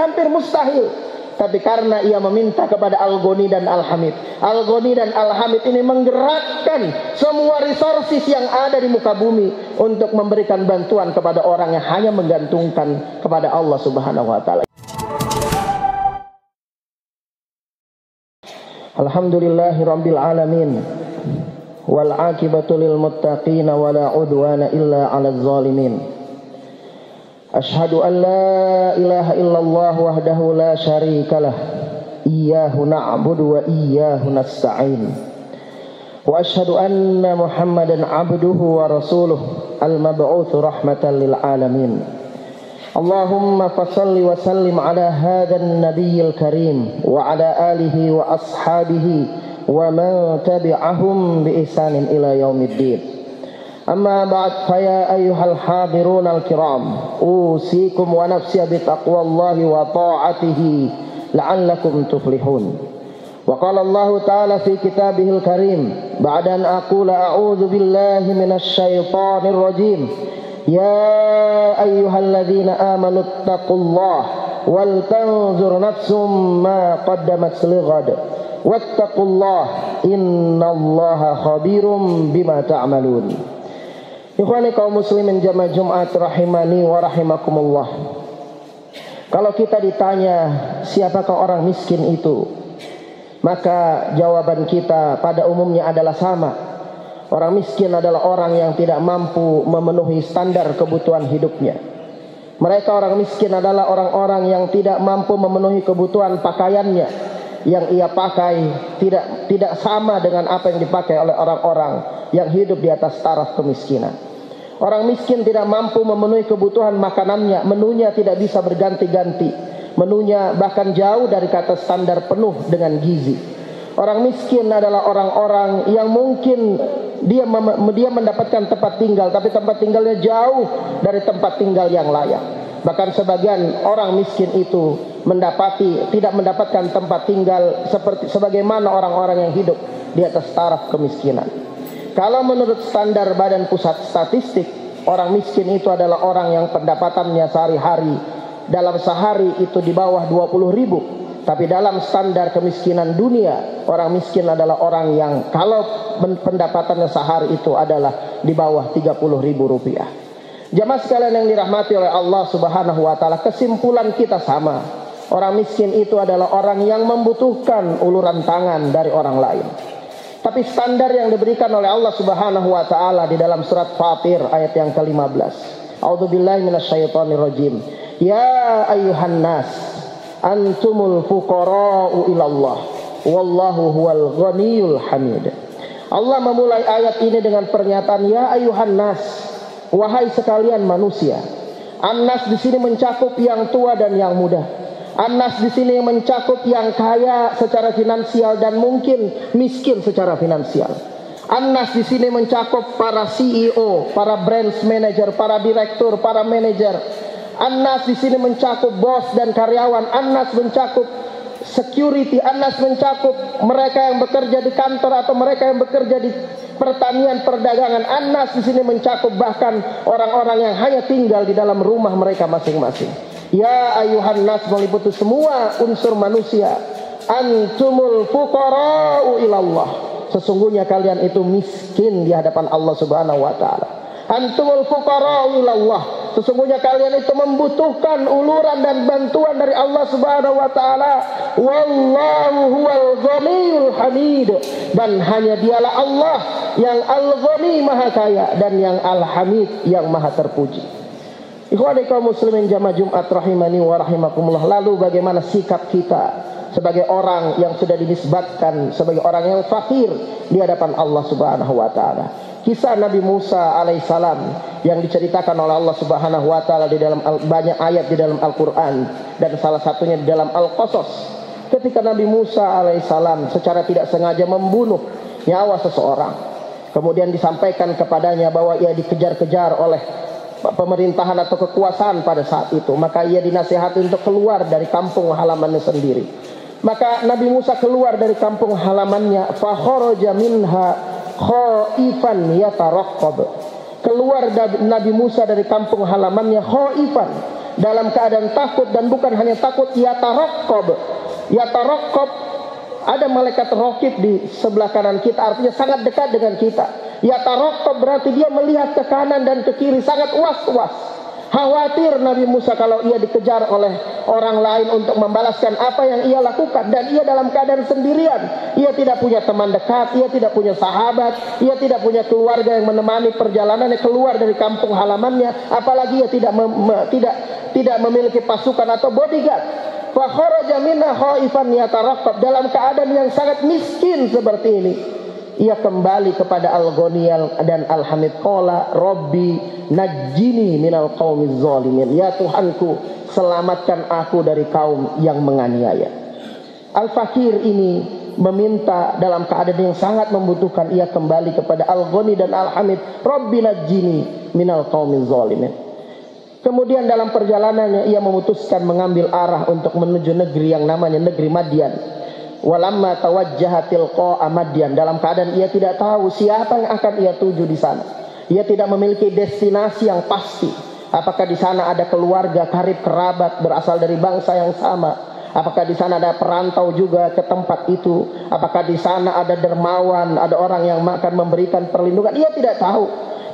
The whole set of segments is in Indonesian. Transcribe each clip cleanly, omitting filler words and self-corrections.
hampir mustahil. Tapi karena ia meminta kepada Al-Ghani dan Al-Hamid, Al-Ghani dan Al-Hamid ini menggerakkan semua resources yang ada di muka bumi untuk memberikan bantuan kepada orang yang hanya menggantungkan kepada Allah Subhanahu wa taala. Alhamdulillahirabbil alamin. Wal 'aqibatu lil muttaqin wa la 'udwana illa 'alal zalimin. Asyhadu an la ilaha illallah wahdahu la syarikalah. Iyyahu na'budu wa iyyahu nasta'in. Wa asyhadu anna Muhammadan 'abduhu wa rasuluhu al-mab'uts rahmatan lil alamin. Allahumma fashalli wa sallim ala hadzal nabiyil karim wa ala alihi wa ashabihi wa man tabi'ahum bi ihsanin ila yaumiddin. Amma ba'd, faya ayyuhal hadirun al-kiram, usikum wa nafsi bi taqwallahi wa ta'atihi la'allakum tuflihun. Wa qala Allah ta'ala fi kitabihil karim, ba'da an aqula a'udzu billahi minasy syaithanir rajim. Ya ayyuhalladzina amanu taqullaha wal tanzur nafsum ma qaddamat lighad. Wattaqullaha innallaha khabirum bima ta'malun. Ikhwani kaum muslimin jamaah Jumat rahimani wa rahimakumullah. Kalau kita ditanya siapakah orang miskin itu, maka jawaban kita pada umumnya adalah sama. Orang miskin adalah orang yang tidak mampu memenuhi standar kebutuhan hidupnya. Mereka orang miskin adalah orang-orang yang tidak mampu memenuhi kebutuhan pakaiannya. Yang ia pakai tidak sama dengan apa yang dipakai oleh orang-orang yang hidup di atas taraf kemiskinan. Orang miskin tidak mampu memenuhi kebutuhan makanannya, menunya tidak bisa berganti-ganti. Menunya bahkan jauh dari kata standar penuh dengan gizi. Orang miskin adalah orang-orang yang mungkin dia mendapatkan tempat tinggal, tapi tempat tinggalnya jauh dari tempat tinggal yang layak. Bahkan sebagian orang miskin itu tidak mendapatkan tempat tinggal sebagaimana orang-orang yang hidup di atas taraf kemiskinan. Kalau menurut standar Badan Pusat Statistik, orang miskin itu adalah orang yang pendapatannya sehari-hari dalam sehari itu di bawah 20.000. Tapi dalam standar kemiskinan dunia, orang miskin adalah orang yang kalau pendapatannya sehari itu adalah di bawah 30.000 rupiah. Jamaah sekalian yang dirahmati oleh Allah Subhanahu wa taala, kesimpulan kita sama. Orang miskin itu adalah orang yang membutuhkan uluran tangan dari orang lain. Tapi standar yang diberikan oleh Allah Subhanahu wa taala di dalam surat Fatir ayat yang ke-15. A'udzubillahi minasyaitonir rajim. Ya ayyuhan nas, antumul fuqara'u ilallah wallahu huwal ghaniyul hamid. Allah memulai ayat ini dengan pernyataan ya ayyuhan nas, wahai sekalian manusia. An-nas di sini mencakup yang tua dan yang muda. An-nas di sini mencakup yang kaya secara finansial dan mungkin miskin secara finansial. An-nas di sini mencakup para CEO, para branch manager, para direktur, para manajer. An-nas di sini mencakup bos dan karyawan. An-nas mencakup security. An-nas mencakup mereka yang bekerja di kantor atau mereka yang bekerja di pertanian, perdagangan. An-nas di sini mencakup bahkan orang-orang yang hanya tinggal di dalam rumah mereka masing-masing. Ya ayuhan nas meliputi semua unsur manusia. Antumul fuqara'u ilallah. Sesungguhnya kalian itu miskin di hadapan Allah Subhanahu wa taala. Antumul fuqara'u ilallah. Sesungguhnya kalian itu membutuhkan uluran dan bantuan dari Allah Subhanahu wa taala. Wallahu huwal ghaniyul hamid. Dan hanya dialah Allah yang al-ghani maha kaya dan yang al-hamid yang maha terpuji. Ikhwani kaum muslimin jamaah Jumat rahimani wa rahimakumullah. Lalu bagaimana sikap kita sebagai orang yang sudah dinisbatkan sebagai orang yang fakir di hadapan Allah Subhanahu wa taala? Kisah Nabi Musa alaihissalam yang diceritakan oleh Allah Subhanahu wa taala di dalam banyak ayat di dalam Al-Qur'an dan salah satunya di dalam Al-Qasas. Ketika Nabi Musa alaihissalam secara tidak sengaja membunuh nyawa seseorang, kemudian disampaikan kepadanya bahwa ia dikejar-kejar oleh pemerintahan atau kekuasaan pada saat itu, maka ia dinasihati untuk keluar dari kampung halamannya sendiri. Maka Nabi Musa keluar dari kampung halamannya, fa kharaja minha khaifan yataraqqab. Keluar Nabi Musa dari kampung halamannya khaifan, dalam keadaan takut, dan bukan hanya takut, yataraqqab. Yataraqqab, ada malaikat raqib di sebelah kanan kita, artinya sangat dekat dengan kita. Yataraqqab berarti dia melihat ke kanan dan ke kiri, sangat was-was. Khawatir Nabi Musa kalau ia dikejar oleh orang lain untuk membalaskan apa yang ia lakukan, dan ia dalam keadaan sendirian. Ia tidak punya teman dekat, ia tidak punya sahabat, ia tidak punya keluarga yang menemani perjalanannya keluar dari kampung halamannya, apalagi ia tidak memiliki pasukan atau bodyguard. Fa kharaja minha khaifan yataraqqab, dalam keadaan yang sangat miskin seperti ini, ia kembali kepada Al-Ghaniyal dan Al-Hamid. Qala Rabbi najjini minal qaumiz zalimin, ya Tuhanku, selamatkan aku dari kaum yang menganiaya. Al-Fakir ini meminta dalam keadaan yang sangat membutuhkan, ia kembali kepada Al-Ghani dan Al-Hamid. Rabbi najjini minal qaumiz zalimin. Kemudian dalam perjalanannya ia memutuskan mengambil arah untuk menuju negeri yang namanya negeri Madian. Walamma tawajjaha tilqa'a Madian, dalam keadaan ia tidak tahu siapa yang akan ia tuju di sana. Ia tidak memiliki destinasi yang pasti. Apakah di sana ada keluarga, karib kerabat berasal dari bangsa yang sama? Apakah di sana ada perantau juga ke tempat itu? Apakah di sana ada dermawan, ada orang yang akan memberikan perlindungan? Ia tidak tahu.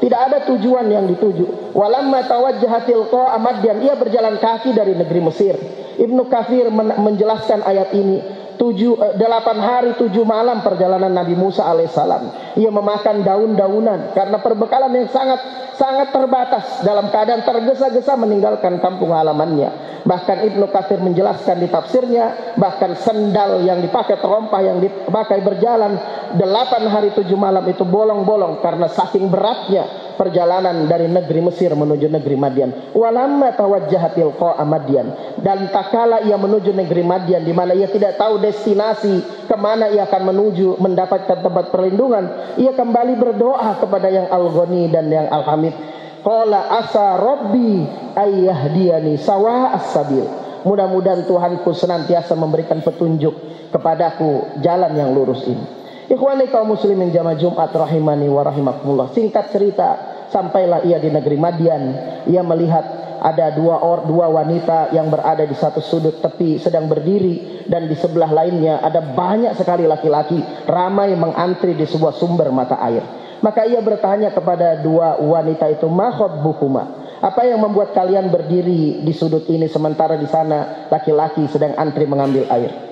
Tidak ada tujuan yang dituju. Walamma tawajjaha tilqa'a Madian, ia berjalan kaki dari negeri Mesir. Ibnu Katsir menjelaskan ayat ini. 8 hari 7 malam perjalanan Nabi Musa alaihissalam. Ia memakan daun-daunan karena perbekalan yang sangat terbatas, dalam keadaan tergesa-gesa meninggalkan kampung halamannya. Bahkan Ibnu Katsir menjelaskan di tafsirnya, bahkan sendal yang dipakai, terompah yang dipakai berjalan 8 hari 7 malam itu bolong-bolong karena saking beratnya perjalanan dari negeri Mesir menuju negeri Madian. Walamma tawajjaha tilqa'a Madian, dan tak kala ia menuju negeri Madian, di mana ia tidak tahu destinasi kemana ia akan menuju mendapatkan tempat perlindungan, ia kembali berdoa kepada yang Al-Ghani dan yang Al-Hamid. Qala asa rabbi ayyahdiyani sawa'as sabil, mudah-mudahan Tuhanku senantiasa memberikan petunjuk kepadaku jalan yang lurus ini. Ikhwani kaum muslimin jamaah Jumat rahimani wa rahimakumullah. Singkat cerita, sampailah ia di negeri Madian. Ia melihat ada dua wanita yang berada di satu sudut tepi sedang berdiri, dan di sebelah lainnya ada banyak sekali laki-laki ramai mengantri di sebuah sumber mata air. Maka ia bertanya kepada dua wanita itu, ma khatbukuma, apa yang membuat kalian berdiri di sudut ini sementara di sana laki-laki sedang antri mengambil air?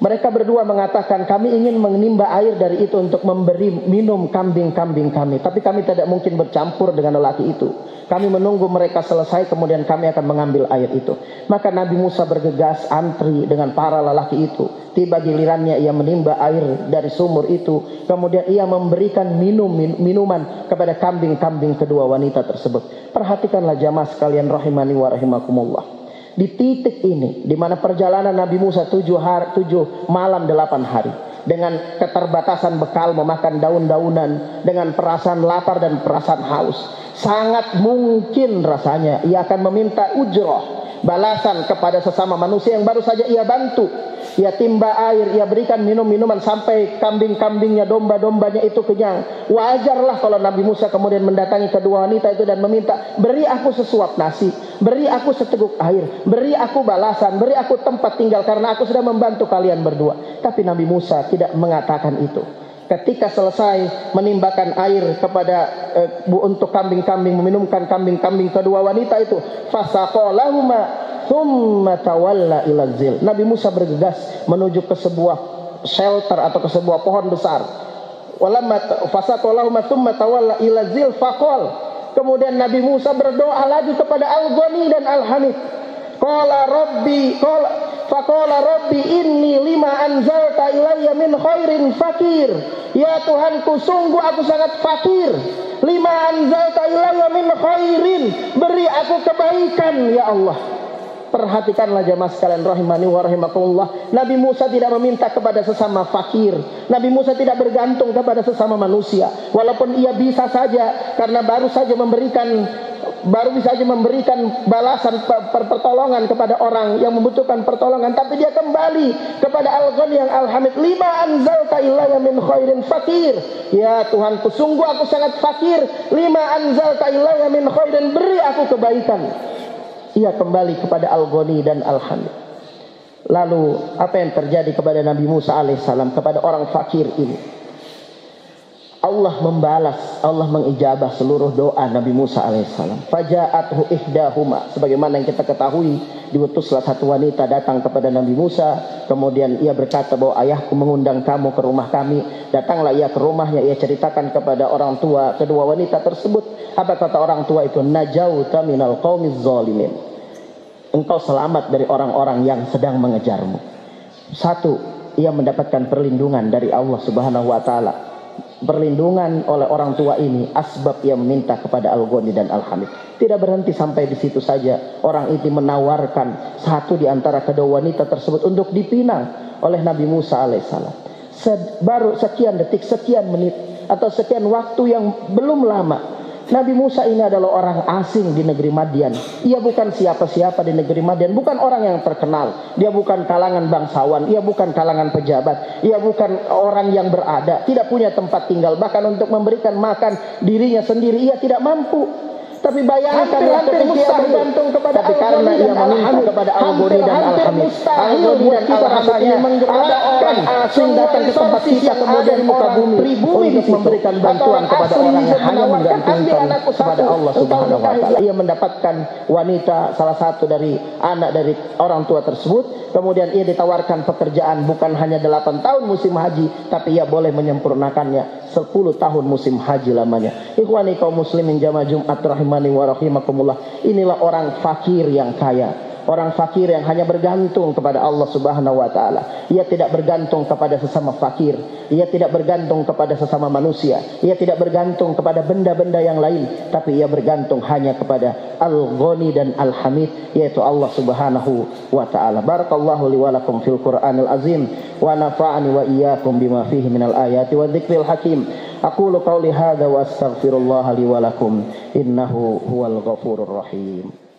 Mereka berdua mengatakan, kami ingin menimba air dari itu untuk memberi minum kambing-kambing kami, tapi kami tidak mungkin bercampur dengan lelaki itu. Kami menunggu mereka selesai, kemudian kami akan mengambil air itu. Maka Nabi Musa bergegas antri dengan para lelaki itu. Tiba gilirannya ia menimba air dari sumur itu, kemudian ia memberikan minuman kepada kambing-kambing kedua wanita tersebut. Perhatikanlah jamaah sekalian rahimani wa rahimakumullah. Di titik ini, di mana perjalanan Nabi Musa 7 malam 8 hari, dengan keterbatasan bekal memakan daun-daunan, dengan perasaan lapar dan perasaan haus, sangat mungkin rasanya ia akan meminta ujroh, balasan kepada sesama manusia yang baru saja ia bantu. Ia timba air, ia berikan minuman sampai kambing-kambingnya, domba-dombanya itu kenyang. Wajarlah kalau Nabi Musa kemudian mendatangi kedua wanita itu dan meminta, beri aku sesuap nasi, beri aku seteguk air, beri aku balasan, beri aku tempat tinggal, karena aku sudah membantu kalian berdua. Tapi Nabi Musa tidak mengatakan itu. Ketika selesai menimbakan air kepada untuk kambing-kambing, meminumkan kambing-kambing kedua wanita itu, fasaqalahuma thumma tawalla ila zil. Nabi Musa bergegas menuju ke sebuah shelter atau ke sebuah pohon besar. Walamma fasaqalahuma thumma tawalla ila zil faqal. Kemudian Nabi Musa berdoa lagi kepada Al-Ghani dan Al-Hamid. Faqala rabbi inni lima anzalta ilayya min khairin fakir. Ya Tuhanku, sungguh aku sangat fakir. Lima anzalta ilayya min khairin, beri aku kebaikan ya Allah. Perhatikanlah jamaah sekalian rahimani wa rahimakumullah. Nabi Musa tidak meminta kepada sesama fakir. Nabi Musa tidak bergantung kepada sesama manusia. Walaupun ia bisa saja, karena baru saja memberikan balasan pertolongan kepada orang yang membutuhkan pertolongan, tapi dia kembali kepada Al-Ghani yang Al-Hamid. Lima anzalta ilayya min khairin fakir. Ya Tuhanku, sungguh aku sangat fakir. Lima anzalta ilayya min khairin, beri aku kebaikan. ia kembali kepada Al-Ghani dan Al-Hamid. Lalu apa yang terjadi kepada Nabi Musa alaihissalam, kepada orang fakir ini? Allah membalas, Allah mengijabah seluruh doa Nabi Musa alaihissalam. Faja'athu ihdahuma, sebagaimana yang kita ketahui, diutuslah satu wanita datang kepada Nabi Musa. Kemudian ia berkata bahwa ayahku mengundang kamu ke rumah kami. Datanglah ia ke rumahnya, ia ceritakan kepada orang tua kedua wanita tersebut. Apa kata orang tua itu? Najauta minal qaumiz zalimin, engkau selamat dari orang-orang yang sedang mengejarmu. Satu, ia mendapatkan perlindungan dari Allah Subhanahu wa taala. Perlindungan oleh orang tua ini asbab ia meminta kepada Al-Ghani dan Al-Hamid. Tidak berhenti sampai di situ saja. Orang itu menawarkan satu di antara kedua wanita tersebut untuk dipinang oleh Nabi Musa alaihissalam. Baru sekian detik, sekian menit atau sekian waktu yang belum lama, Nabi Musa ini adalah orang asing di negeri Madian. Ia bukan siapa-siapa di negeri Madian. Bukan orang yang terkenal. Dia bukan kalangan bangsawan. Ia bukan kalangan pejabat. Ia bukan orang yang berada. Tidak punya tempat tinggal. Bahkan untuk memberikan makan dirinya sendiri, ia tidak mampu. Tapi bayangkan hampir mustahil bergantung kepada karena ia meminta kepada Al-Ghani dan Al-Hamid. Al-Ghani dan Al-Hamid ini menggerakkan asing datang ke tempat kita, kemudian muka bumi untuk memberikan bantuan kepada orang yang hanya menggantungkan kepada Allah Subhanahu wa taala. Ia mendapatkan wanita, salah satu dari anak dari orang tua tersebut. Kemudian ia ditawarkan pekerjaan bukan hanya 8 tahun musim haji, tapi ia boleh menyempurnakannya 10 tahun musim haji lamanya. Ikhwani kaum muslimin jamaah Jumat rahimani wa rahimakumullah. Inilah orang fakir yang kaya. Orang fakir yang hanya bergantung kepada Allah Subhanahu wa taala. Ia tidak bergantung kepada sesama fakir. Ia tidak bergantung kepada sesama manusia. Ia tidak bergantung kepada benda-benda yang lain, tapi ia bergantung hanya kepada Al-Ghani dan Al-Hamid, yaitu Allah Subhanahu wa taala. Barakallahu li wa lakum fil Qur'anil azim wa nafa'ani wa iyyakum bima fihi minal ayati wa dzikril hakim. Aqulu qawli hadza wa astaghfirullah li wa lakum innahu huwal ghafurur rahim.